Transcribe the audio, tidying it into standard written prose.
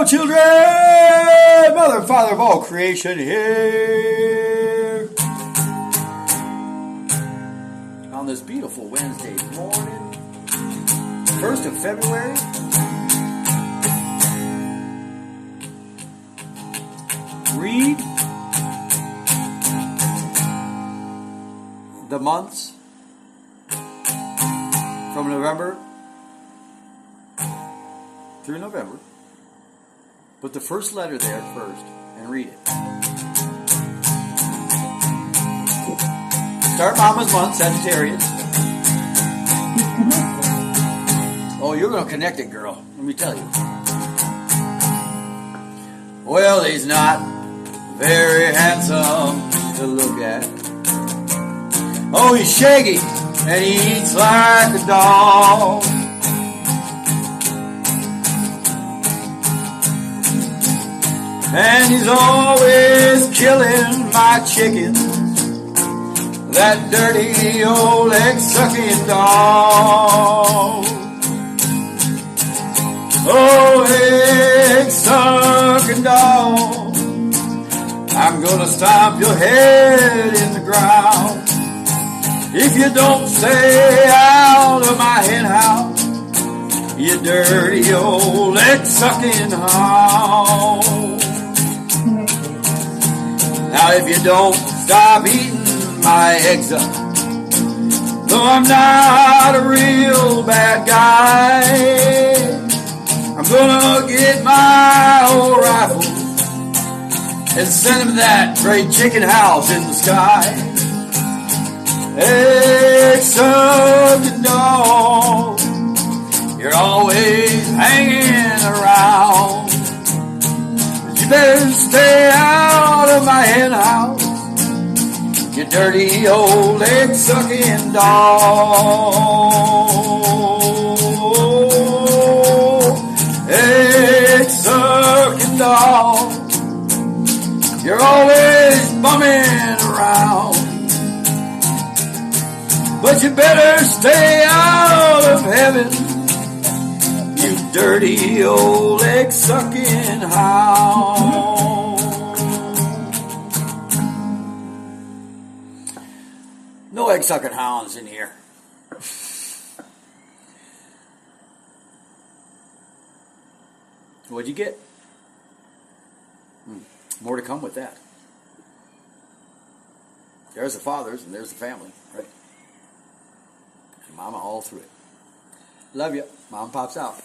children, mother and father of all creation here. On this beautiful Wednesday morning, 1st of February, read the months from November through November. Put the first letter there first and read it. Start Mama's month, Sagittarius. Oh, you're going to connect it, girl. Let me tell you. Well, he's not very handsome to look at. Oh, he's shaggy and he eats like a dog. And he's always killing my chickens, that dirty old egg-sucking dog. Oh, egg-sucking dog, I'm gonna stomp your head in the ground if you don't stay out of my hen house, you dirty old egg-sucking hound. Now if you don't stop eating my eggs up, though I'm not a real bad guy, I'm gonna get my old rifle and send him that great chicken house in the sky. Egg-sucking dog, you're always hanging around. You better stay out of my hen house, you dirty old egg-sucking dog. Egg-sucking dog, you're always bumming around, but you better stay out of heaven, you dirty old egg-sucking hound. No egg-sucking hounds in here. What'd you get? More to come with that. There's the fathers and there's the family, right? And Mama all through it. Love you. Mom pops out.